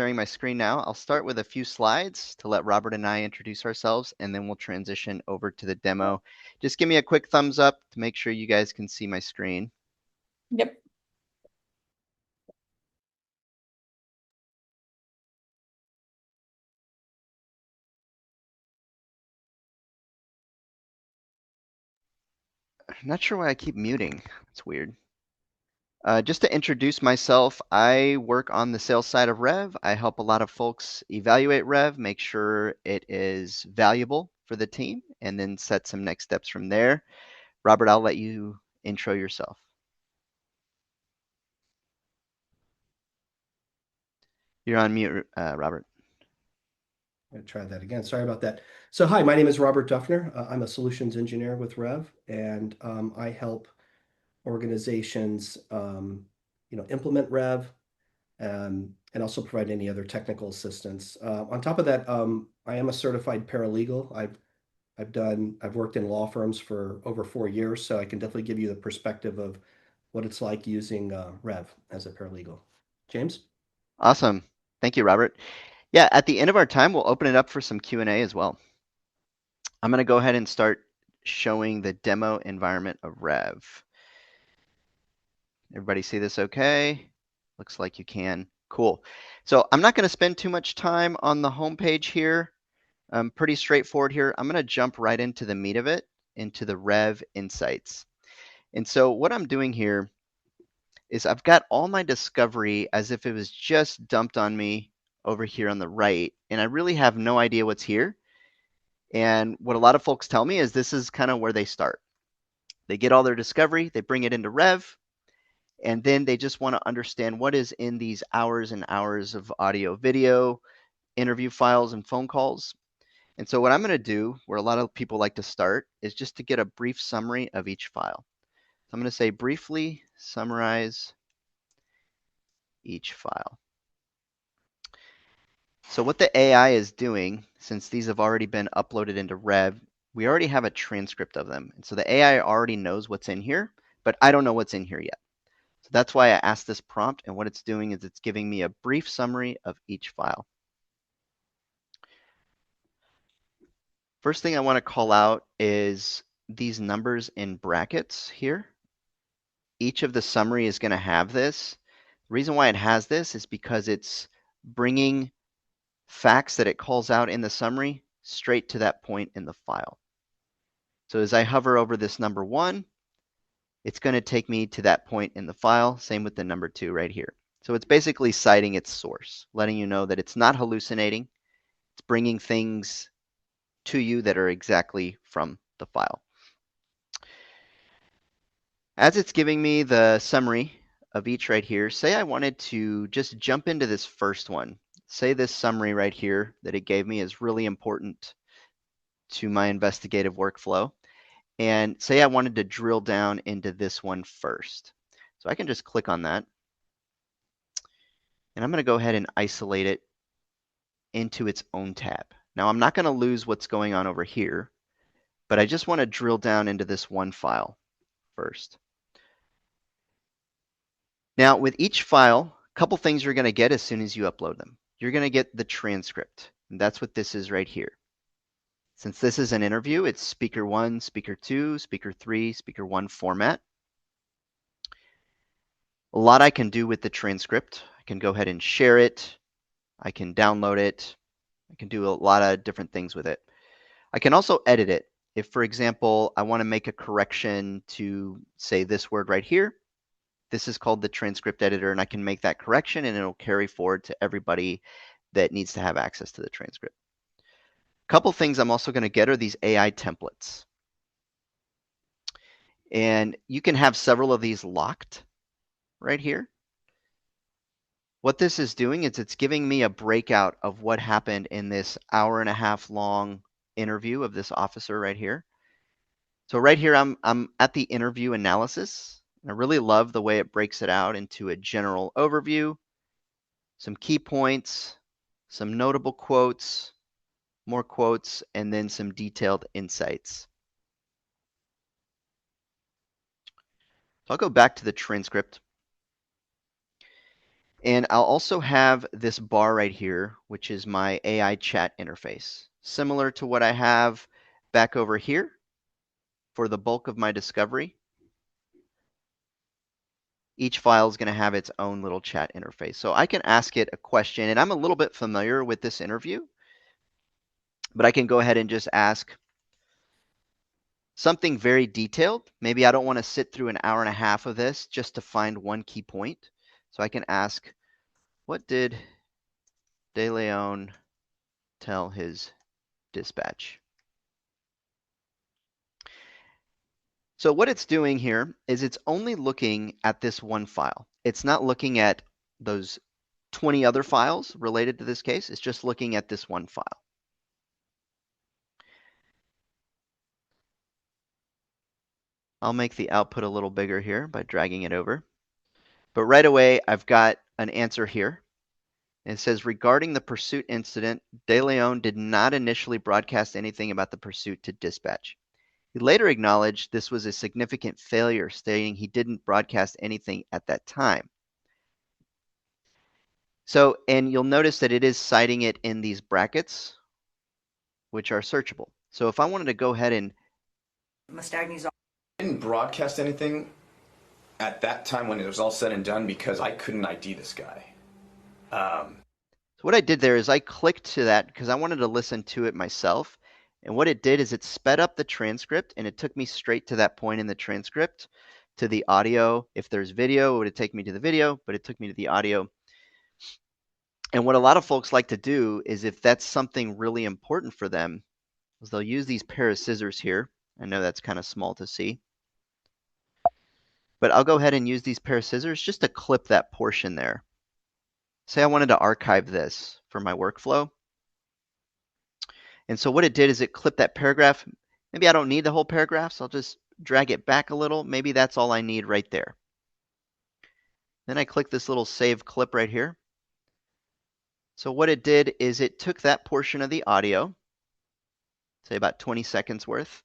Sharing my screen now. I'll start with a few slides to let Robert and I introduce ourselves, and then we'll transition over to the demo. Just give me a quick thumbs up to make sure you guys can see my screen. Yep. I'm not sure why I keep muting. It's weird. Just to introduce myself, I work on the sales side of Rev. I help a lot of folks evaluate Rev, make sure it is valuable for the team, and then set some next steps from there. Robert, I'll let you intro yourself. You're on mute, Robert. I'm going to try that again. Sorry about that. So hi, my name is Robert Duffner. I'm a solutions engineer with Rev, and I help organizations, implement Rev, and also provide any other technical assistance. On top of that, I am a certified paralegal. I've worked in law firms for over 4 years, so I can definitely give you the perspective of what it's like using Rev as a paralegal. James? Awesome. Thank you, Robert. Yeah, at the end of our time, we'll open it up for some Q&A as well. I'm going to go ahead and start showing the demo environment of Rev. Everybody see this okay? Looks like you can. Cool. So I'm not going to spend too much time on the home page here. Pretty straightforward here. I'm going to jump right into the meat of it, into the Rev Insights. And so what I'm doing here is I've got all my discovery as if it was just dumped on me over here on the right, and I really have no idea what's here. And what a lot of folks tell me is this is kind of where they start. They get all their discovery, they bring it into Rev, and then they just want to understand what is in these hours and hours of audio, video, interview files, and phone calls. And so what I'm going to do, where a lot of people like to start, is just to get a brief summary of each file. So I'm going to say briefly summarize each file. So what the AI is doing, since these have already been uploaded into Rev, we already have a transcript of them. And so the AI already knows what's in here, but I don't know what's in here yet. So that's why I asked this prompt, and what it's doing is it's giving me a brief summary of each file. First thing I want to call out is these numbers in brackets here. Each of the summary is going to have this. The reason why it has this is because it's bringing facts that it calls out in the summary straight to that point in the file. So as I hover over this number 1, it's going to take me to that point in the file. Same with the number 2 right here. So it's basically citing its source, letting you know that it's not hallucinating. It's bringing things to you that are exactly from the file. As it's giving me the summary of each right here, say I wanted to just jump into this first one. Say this summary right here that it gave me is really important to my investigative workflow. And say I wanted to drill down into this one first. So I can just click on that. And I'm going to go ahead and isolate it into its own tab. Now I'm not going to lose what's going on over here, but I just want to drill down into this one file first. Now with each file, a couple things you're going to get as soon as you upload them. You're going to get the transcript, and that's what this is right here. Since this is an interview, it's speaker 1, speaker 2, speaker 3, speaker 1 format. A lot I can do with the transcript. I can go ahead and share it. I can download it. I can do a lot of different things with it. I can also edit it. If, for example, I want to make a correction to, say, this word right here, this is called the transcript editor, and I can make that correction, and it'll carry forward to everybody that needs to have access to the transcript. A couple things I'm also going to get are these AI templates. And you can have several of these locked right here. What this is doing is it's giving me a breakout of what happened in this hour-and-a-half long interview of this officer right here. So right here, I'm at the interview analysis. I really love the way it breaks it out into a general overview, some key points, some notable quotes, more quotes, and then some detailed insights. So I'll go back to the transcript. And I'll also have this bar right here, which is my AI chat interface, similar to what I have back over here for the bulk of my discovery. Each file is going to have its own little chat interface. So I can ask it a question, and I'm a little bit familiar with this interview, but I can go ahead and just ask something very detailed. Maybe I don't want to sit through an hour and a half of this just to find one key point. So I can ask, what did De Leon tell his dispatch? So what it's doing here is it's only looking at this one file. It's not looking at those 20 other files related to this case. It's just looking at this one file. I'll make the output a little bigger here by dragging it over. But right away, I've got an answer here. And it says, regarding the pursuit incident, De Leon did not initially broadcast anything about the pursuit to dispatch. He later acknowledged this was a significant failure, stating he didn't broadcast anything at that time. So, and you'll notice that it is citing it in these brackets, which are searchable. So if I wanted to go ahead and Mustagny's didn't broadcast anything at that time when it was all said and done because I couldn't ID this guy. So what I did there is I clicked to that because I wanted to listen to it myself. And what it did is it sped up the transcript and it took me straight to that point in the transcript to the audio. If there's video, it would take me to the video, but it took me to the audio. And what a lot of folks like to do is if that's something really important for them, is they'll use these pair of scissors here. I know that's kind of small to see. But I'll go ahead and use these pair of scissors just to clip that portion there. Say I wanted to archive this for my workflow. And so what it did is it clipped that paragraph. Maybe I don't need the whole paragraph, so I'll just drag it back a little. Maybe that's all I need right there. Then I click this little save clip right here. So what it did is it took that portion of the audio, say about 20 seconds worth,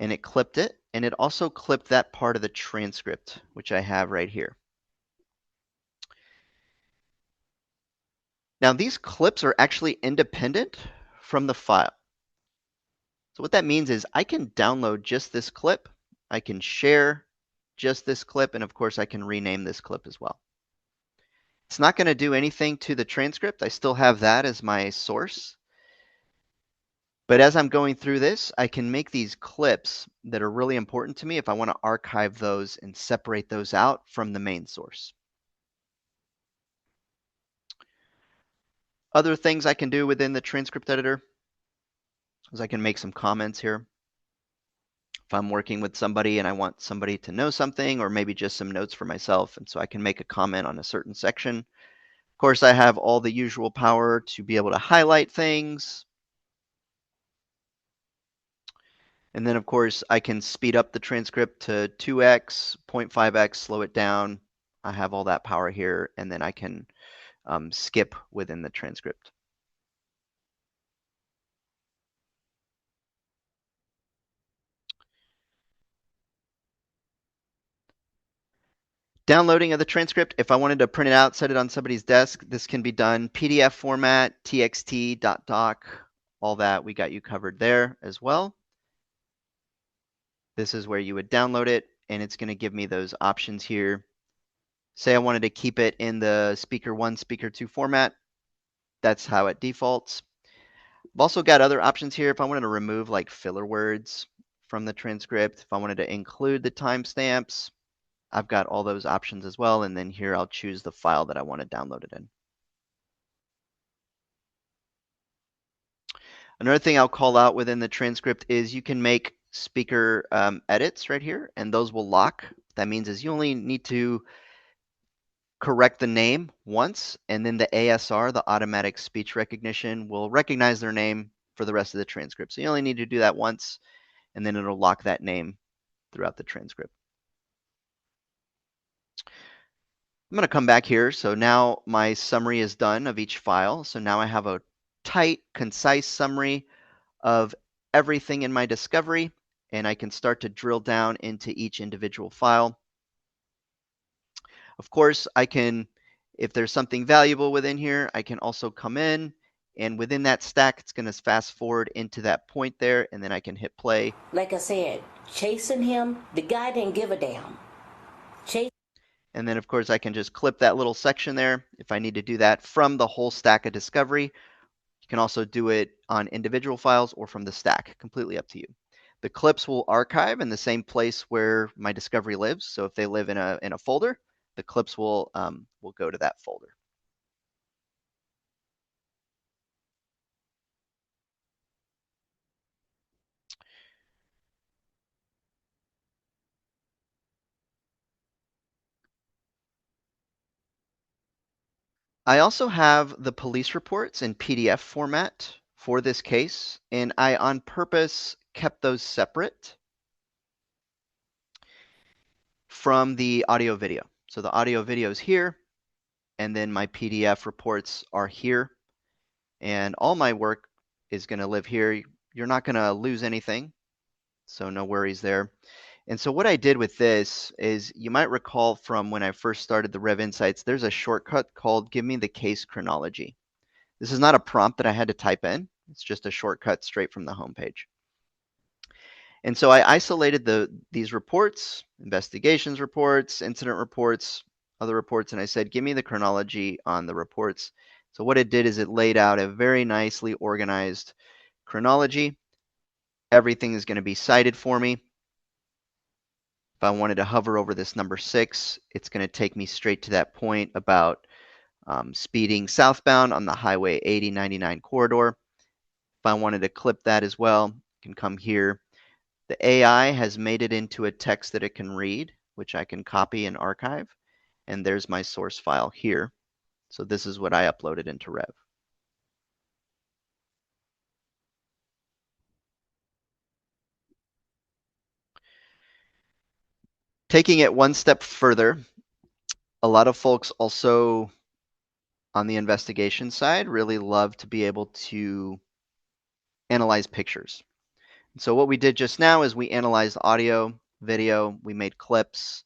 and it clipped it. And it also clipped that part of the transcript, which I have right here. Now these clips are actually independent from the file. So what that means is I can download just this clip, I can share just this clip, and of course I can rename this clip as well. It's not going to do anything to the transcript. I still have that as my source. But as I'm going through this, I can make these clips that are really important to me if I want to archive those and separate those out from the main source. Other things I can do within the transcript editor is I can make some comments here. If I'm working with somebody and I want somebody to know something, or maybe just some notes for myself, and so I can make a comment on a certain section. Of course, I have all the usual power to be able to highlight things. And then, of course, I can speed up the transcript to 2x, 0.5x, slow it down. I have all that power here, and then I can skip within the transcript. Downloading of the transcript, if I wanted to print it out, set it on somebody's desk, this can be done. PDF format, txt, .doc, all that, we got you covered there as well. This is where you would download it, and it's going to give me those options here. Say I wanted to keep it in the speaker 1, speaker 2 format. That's how it defaults. I've also got other options here. If I wanted to remove like filler words from the transcript, if I wanted to include the timestamps, I've got all those options as well. And then here I'll choose the file that I want to download it in. Another thing I'll call out within the transcript is you can make speaker edits right here, and those will lock. What that means is you only need to correct the name once, and then the ASR, the automatic speech recognition, will recognize their name for the rest of the transcript. So you only need to do that once, and then it'll lock that name throughout the transcript. I'm going to come back here. So now my summary is done of each file. So now I have a tight, concise summary of everything in my discovery, and I can start to drill down into each individual file. Of course, I can, if there's something valuable within here, I can also come in, and within that stack, it's going to fast forward into that point there, and then I can hit play. Like I said, chasing him, the guy didn't give a damn. And then, of course, I can just clip that little section there if I need to do that from the whole stack of discovery. You can also do it on individual files or from the stack, completely up to you. The clips will archive in the same place where my discovery lives. So if they live in a folder, the clips will go to that folder. I also have the police reports in PDF format for this case, and I on purpose kept those separate from the audio video. So the audio video is here, and then my PDF reports are here, and all my work is going to live here. You're not going to lose anything, so no worries there. And so what I did with this is, you might recall from when I first started the Rev Insights, there's a shortcut called Give Me the Case Chronology. This is not a prompt that I had to type in. It's just a shortcut straight from the homepage. And so I isolated these reports, investigations reports, incident reports, other reports, and I said, give me the chronology on the reports. So what it did is it laid out a very nicely organized chronology. Everything is going to be cited for me. If I wanted to hover over this number 6, it's going to take me straight to that point about speeding southbound on the Highway 8099 corridor. If I wanted to clip that as well, I can come here. The AI has made it into a text that it can read, which I can copy and archive. And there's my source file here. So this is what I uploaded into Rev. Taking it one step further, a lot of folks also on the investigation side really love to be able to analyze pictures. So what we did just now is we analyzed audio, video, we made clips,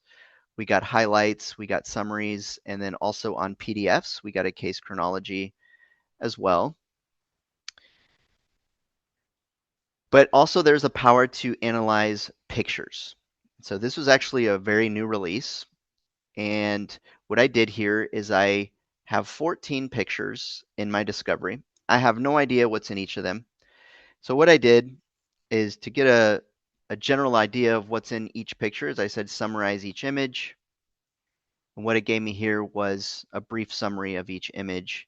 we got highlights, we got summaries, and then also on PDFs, we got a case chronology as well. But also there's a power to analyze pictures. So this was actually a very new release. And what I did here is I have 14 pictures in my discovery. I have no idea what's in each of them. So what I did is, to get a general idea of what's in each picture, is I said summarize each image. And what it gave me here was a brief summary of each image.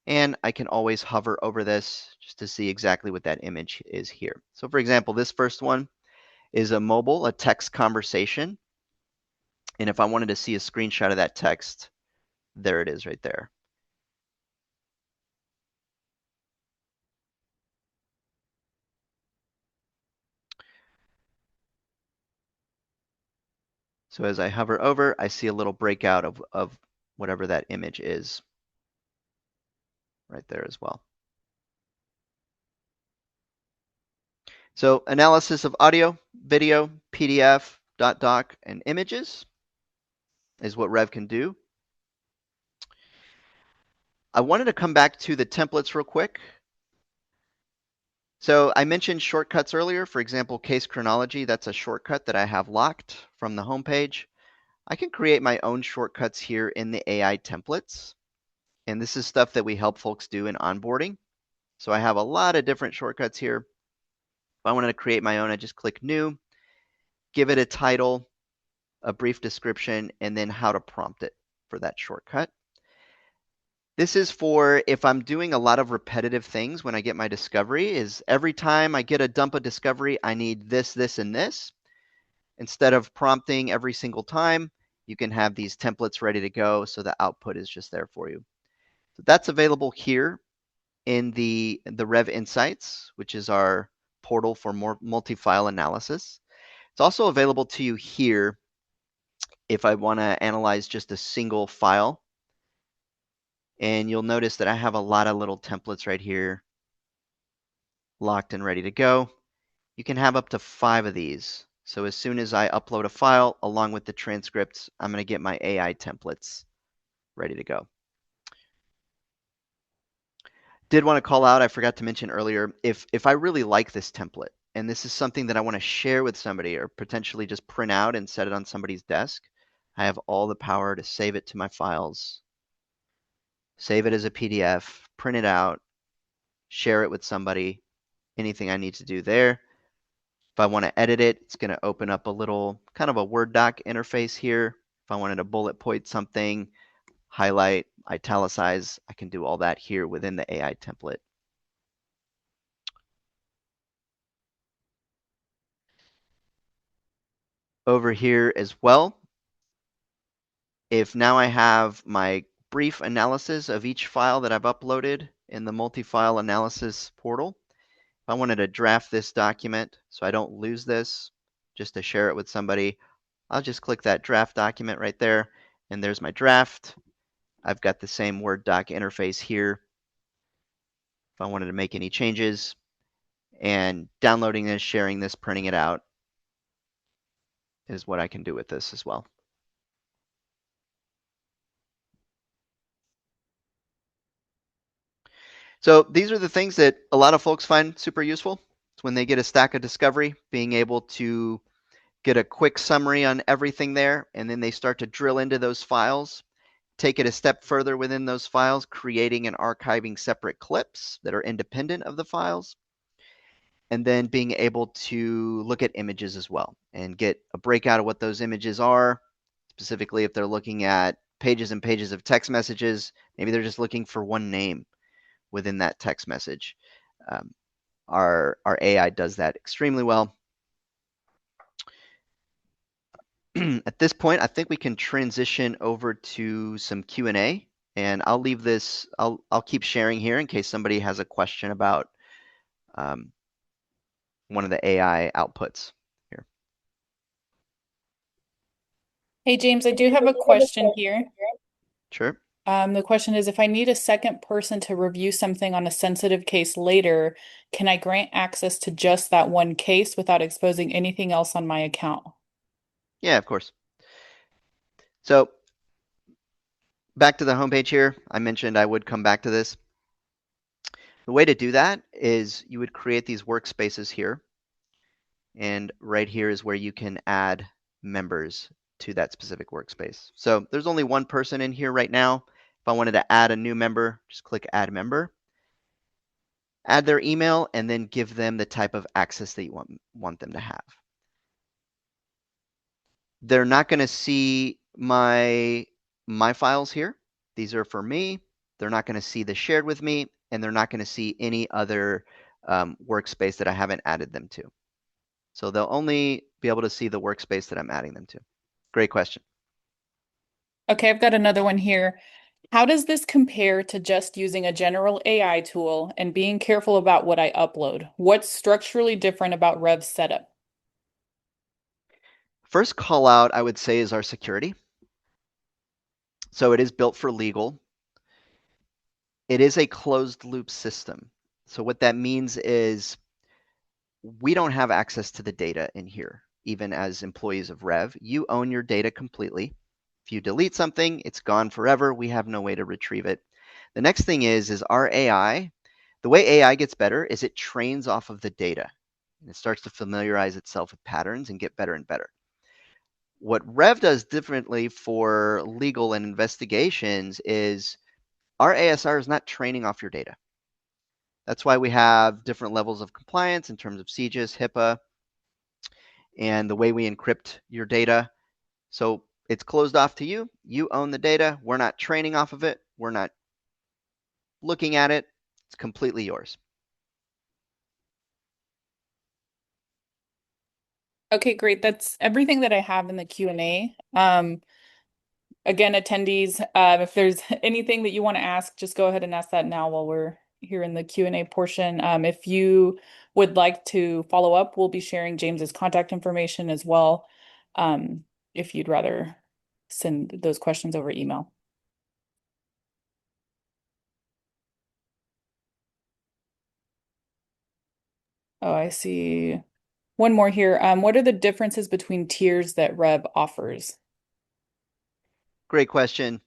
And I can always hover over this just to see exactly what that image is here. So for example, this first one is a mobile, a text conversation. And if I wanted to see a screenshot of that text, there it is right there. So as I hover over, I see a little breakout of whatever that image is right there as well. So analysis of audio, video, PDF, .doc, and images is what Rev can do. I wanted to come back to the templates real quick. So I mentioned shortcuts earlier. For example, case chronology, that's a shortcut that I have locked from the homepage. I can create my own shortcuts here in the AI templates. And this is stuff that we help folks do in onboarding. So I have a lot of different shortcuts here. If I wanted to create my own, I just click new, give it a title, a brief description, and then how to prompt it for that shortcut. This is for if I'm doing a lot of repetitive things when I get my discovery, is every time I get a dump of discovery, I need this, this, and this. Instead of prompting every single time, you can have these templates ready to go, so the output is just there for you. So that's available here in the Rev Insights, which is our portal for more multi-file analysis. It's also available to you here if I want to analyze just a single file. And you'll notice that I have a lot of little templates right here locked and ready to go. You can have up to 5 of these. So as soon as I upload a file along with the transcripts, I'm going to get my AI templates ready to go. Did want to call out, I forgot to mention earlier, if I really like this template and this is something that I want to share with somebody or potentially just print out and set it on somebody's desk, I have all the power to save it to my files, save it as a PDF, print it out, share it with somebody, anything I need to do there. If I want to edit it, it's going to open up a little kind of a Word doc interface here. If I wanted to bullet point something, highlight, italicize, I can do all that here within the AI template. Over here as well, if now I have my brief analysis of each file that I've uploaded in the multi-file analysis portal, if I wanted to draft this document so I don't lose this, just to share it with somebody, I'll just click that draft document right there, and there's my draft. I've got the same Word doc interface here. If I wanted to make any changes, and downloading this, sharing this, printing it out is what I can do with this as well. So these are the things that a lot of folks find super useful. It's when they get a stack of discovery, being able to get a quick summary on everything there, and then they start to drill into those files, take it a step further within those files, creating and archiving separate clips that are independent of the files, and then being able to look at images as well and get a breakout of what those images are, specifically if they're looking at pages and pages of text messages. Maybe they're just looking for one name within that text message. Our AI does that extremely well. At this point, I think we can transition over to some Q&A, and I'll leave this, I'll keep sharing here in case somebody has a question about one of the AI outputs here. Hey, James, I do have a question here. Sure. The question is, if I need a second person to review something on a sensitive case later, can I grant access to just that one case without exposing anything else on my account? Yeah, of course. So back to the homepage here, I mentioned I would come back to this. The way to do that is you would create these workspaces here. And right here is where you can add members to that specific workspace. So there's only one person in here right now. If I wanted to add a new member, just click add member, add their email, and then give them the type of access that you want them to have. They're not going to see my files here. These are for me. They're not going to see the shared with me, and they're not going to see any other workspace that I haven't added them to. So they'll only be able to see the workspace that I'm adding them to. Great question. Okay, I've got another one here. How does this compare to just using a general AI tool and being careful about what I upload? What's structurally different about Rev's setup? First call out, I would say, is our security. So it is built for legal. It is a closed loop system. So what that means is we don't have access to the data in here, even as employees of Rev. You own your data completely. If you delete something, it's gone forever. We have no way to retrieve it. The next thing is our AI, the way AI gets better is it trains off of the data. And it starts to familiarize itself with patterns and get better and better. What Rev does differently for legal and investigations is our ASR is not training off your data. That's why we have different levels of compliance in terms of CGIS, HIPAA, and the way we encrypt your data. So it's closed off to you. You own the data. We're not training off of it. We're not looking at it. It's completely yours. Okay, great. That's everything that I have in the Q&A. Again, attendees, if there's anything that you want to ask, just go ahead and ask that now while we're here in the Q&A portion. If you would like to follow up, we'll be sharing James's contact information as well, if you'd rather send those questions over email. Oh, I see One more here. What are the differences between tiers that Rev offers? Great question.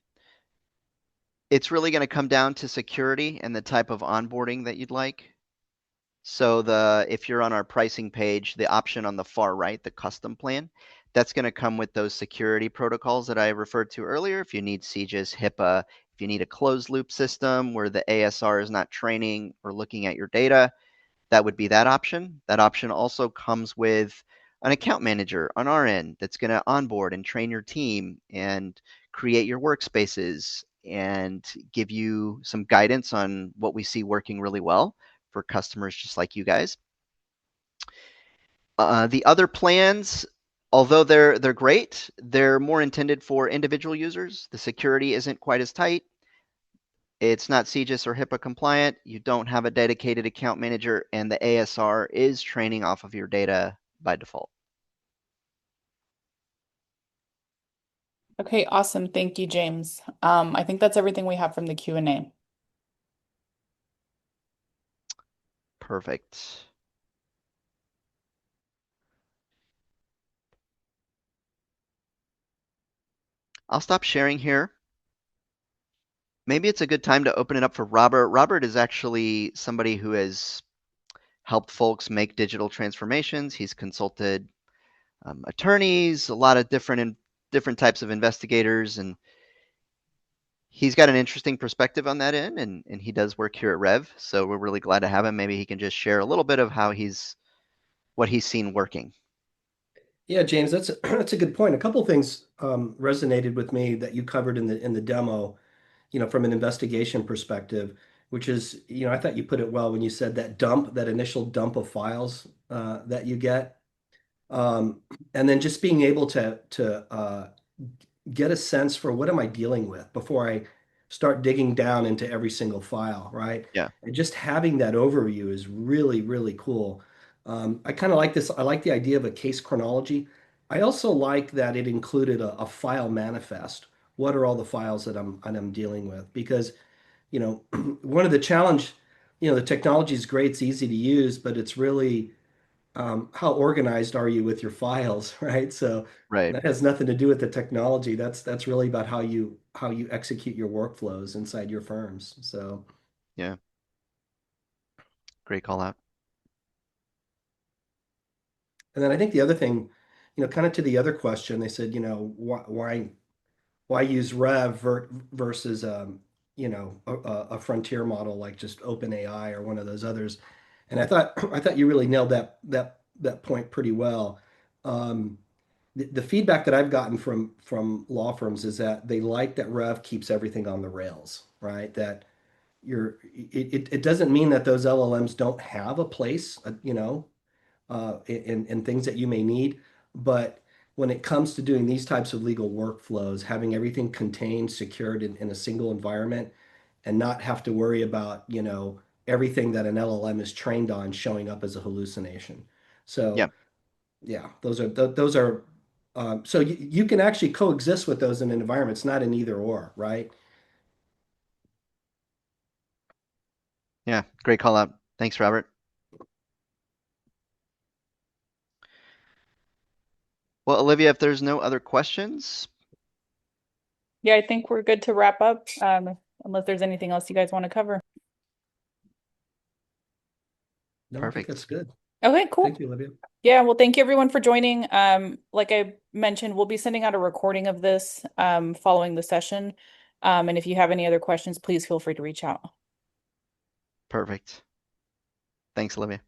It's really going to come down to security and the type of onboarding that you'd like. So if you're on our pricing page, the option on the far right, the custom plan, that's going to come with those security protocols that I referred to earlier. If you need CGIS, HIPAA, if you need a closed loop system where the ASR is not training or looking at your data, that would be that option. That option also comes with an account manager on our end that's going to onboard and train your team and create your workspaces and give you some guidance on what we see working really well for customers just like you guys. The other plans, although they're great, they're more intended for individual users. The security isn't quite as tight. It's not CGIS or HIPAA compliant. You don't have a dedicated account manager, and the ASR is training off of your data by default. Okay, awesome. Thank you, James. I think that's everything we have from the Q&A. Perfect. I'll stop sharing here. Maybe it's a good time to open it up for Robert. Robert is actually somebody who has helped folks make digital transformations. He's consulted attorneys, a lot of different types of investigators, and he's got an interesting perspective on that end, and he does work here at Rev. So we're really glad to have him. Maybe he can just share a little bit of how what he's seen working. Yeah, James, that's that's a good point. A couple things resonated with me that you covered in the demo, from an investigation perspective, which is, I thought you put it well when you said that initial dump of files that you get. Um, and then just being able to get a sense for what am I dealing with before I start digging down into every single file, right? Yeah, And just having that overview is really, really cool. I kind of like this. I like the idea of a case chronology. I also like that it included a file manifest. What are all the files that I'm dealing with? Because, one of the challenge, the technology is great, it's easy to use, but it's really how organized are you with your files, right? So right. that has nothing to do with the technology. That's really about how you execute your workflows inside your firms. So, Yeah, great call out. and then I think the other thing, kind of to the other question, they said, why use versus a frontier model like just OpenAI or one of those others. And I thought you really nailed that point pretty well. Um, the feedback that I've gotten from law firms is that they like that Rev keeps everything on the rails, right? That it doesn't mean that those LLMs don't have a place, in things that you may need, but when it comes to doing these types of legal workflows, having everything contained, secured in a single environment, and not have to worry about, everything that an LLM is trained on showing up as a hallucination. Yeah, So yeah, those are so you can actually coexist with those in an environment. It's not an either or, right? yeah, great call out. Thanks, Robert. Well, Olivia, if there's no other questions, Yeah, I think we're good to wrap up, unless there's anything else you guys want to cover. No, I think that's perfect. good. Okay, cool. Thank you, Olivia. Yeah, well, thank you everyone for joining. Like I mentioned, we'll be sending out a recording of this following the session. And if you have any other questions, please feel free to reach out. Perfect. Thanks, Olivia.